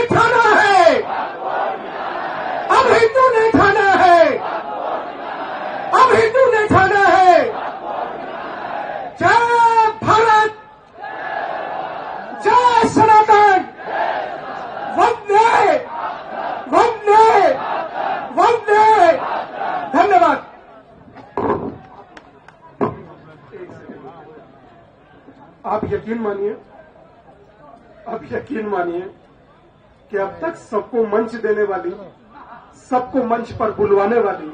ने ठाना है, अब हिंदू ने ठाना है, अब हिंदू ने ठाना है। जय भारत, जय सनातन, वंदे वंदे वंदे। धन्यवाद। आप यकीन मानिए, अब यकीन मानिए कि अब तक सबको मंच देने वाली, सबको मंच पर बुलवाने वाली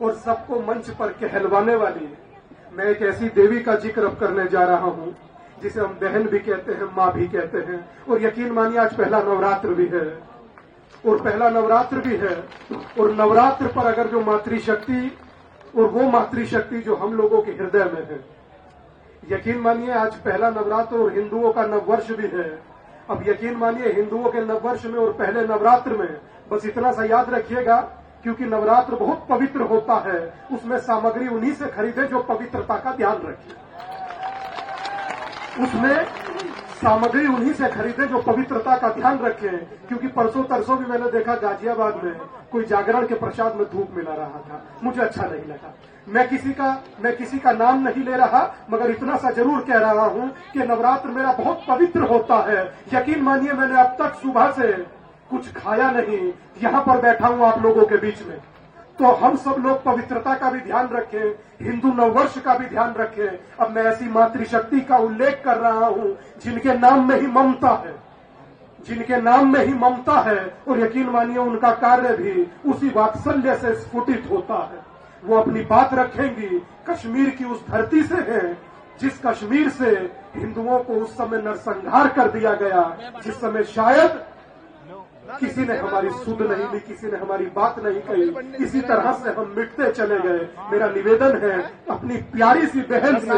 और सबको मंच पर कहलवाने वाली मैं एक ऐसी देवी का जिक्र अब करने जा रहा हूं जिसे हम बहन भी कहते हैं, मां भी कहते हैं। और यकीन मानिए आज पहला नवरात्र भी है, और पहला नवरात्र भी है, और नवरात्र पर अगर जो मातृशक्ति और वो मातृशक्ति जो हम लोगों के हृदय में है, यकीन मानिए आज पहला नवरात्र और हिंदुओं का नववर्ष भी है। अब यकीन मानिए हिंदुओं के नववर्ष में और पहले नवरात्र में बस इतना सा याद रखिएगा, क्योंकि नवरात्र बहुत पवित्र होता है, उसमें सामग्री उन्हीं से खरीदे जो पवित्रता का ध्यान रखें। उसमें सामग्री उन्हीं से खरीदे जो पवित्रता का ध्यान रखें। क्योंकि परसों तरसों भी मैंने देखा गाजियाबाद में कोई जागरण के प्रसाद में धूप मिला रहा था, मुझे अच्छा नहीं लगा। मैं किसी का नाम नहीं ले रहा, मगर इतना सा जरूर कह रहा हूं कि नवरात्र मेरा बहुत पवित्र होता है। यकीन मानिए मैंने अब तक सुबह से कुछ खाया नहीं, यहां पर बैठा हूं आप लोगों के बीच में। तो हम सब लोग पवित्रता का भी ध्यान रखें, हिंदू नववर्ष का भी ध्यान रखें। अब मैं ऐसी मातृशक्ति का उल्लेख कर रहा हूं जिनके नाम में ही ममता है, जिनके नाम में ही ममता है, और यकीन मानिए उनका कार्य भी उसी वात्सल्य से स्फुटित होता है। वो अपनी बात रखेंगी कश्मीर की उस धरती से है जिस कश्मीर से हिंदुओं को उस समय नरसंहार कर दिया गया, जिस समय शायद किसी ने हमारी सुध नहीं ली, किसी ने हमारी बात नहीं कही, इसी तरह से हम मिटते चले गए। मेरा निवेदन है अपनी प्यारी सी बहन से,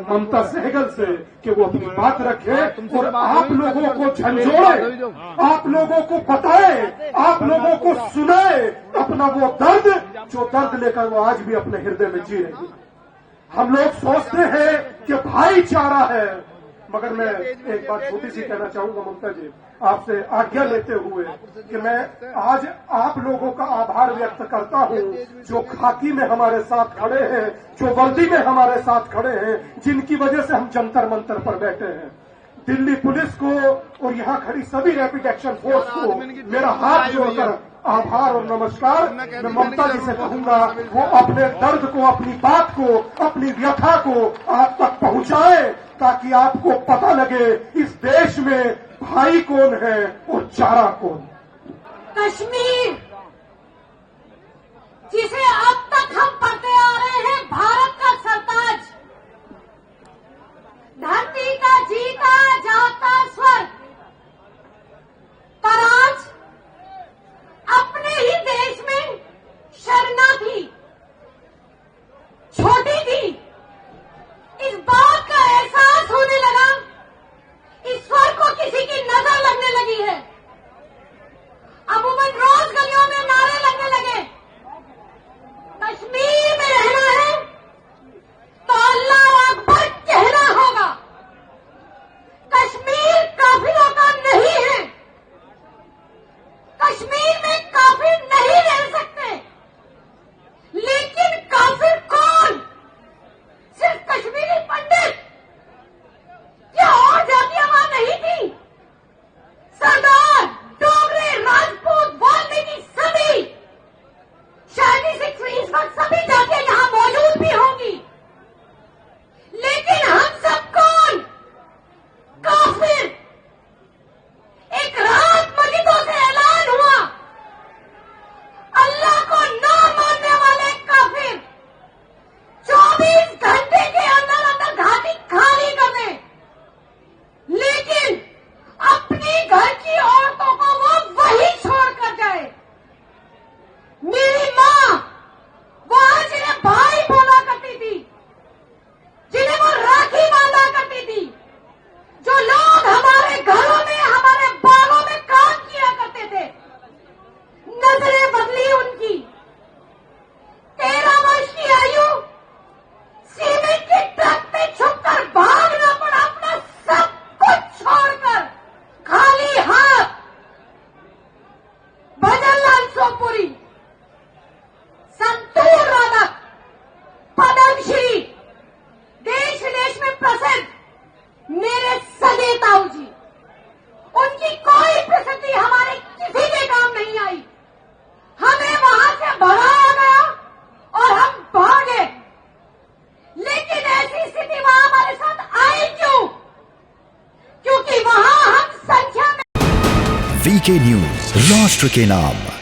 ममता सहगल से, कि वो अपनी बात रखे और आप लोगों को झंझोड़े, आप लोगों को बताए, आप लोगों को सुनाए अपना वो दर्द जो दर्द लेकर वो आज भी अपने हृदय में जी रही। हम लोग सोचते हैं कि भाईचारा है, मगर मैं एक बात छोटी सी कहना चाहूंगा ममता जी, आपसे आज्ञा लेते हुए कि मैं आज आप लोगों का आभार व्यक्त करता हूं जो खाकी में हमारे साथ खड़े हैं, जो वर्दी में हमारे साथ खड़े हैं, जिनकी वजह से हम जंतर मंतर पर बैठे हैं। दिल्ली पुलिस को और यहां खड़ी सभी रैपिड एक्शन फोर्स को मेरा हाथ जोड़कर आभार और नमस्कार। मैं ममता जी से कहूंगा वो अपने दर्द को, अपनी बात को, अपनी व्यथा को आप तक पहुंचाए ताकि आपको पता लगे इस देश में भाई कौन है और चारा कौन। कश्मीर जिसे अब तक हम पढ़ते आ रहे हैं भारत का सरताज, धरती का जीता जाता स्वर्ग, पर आज अपने ही देश में शरणार्थी छोटी थी। इस बात का एहसास होने लगा, इस स्वर को किसी की नजर लगने लगी है। अमूमन रोज गलियों में नारे लगने लगे, कश्मीर में रहना है तो अल्लाह अकबर कहना होगा, कश्मीर काफी प्रसिद्ध मेरे सगे ताऊ जी, उनकी कोई प्रसिद्धि हमारे किसी के काम नहीं आई। हमें वहां से भगाया गया और हम भागे, लेकिन ऐसी स्थिति वहां हमारे साथ आई क्यों? क्योंकि वहां हम संख्या में। वीके न्यूज, राष्ट्र के नाम।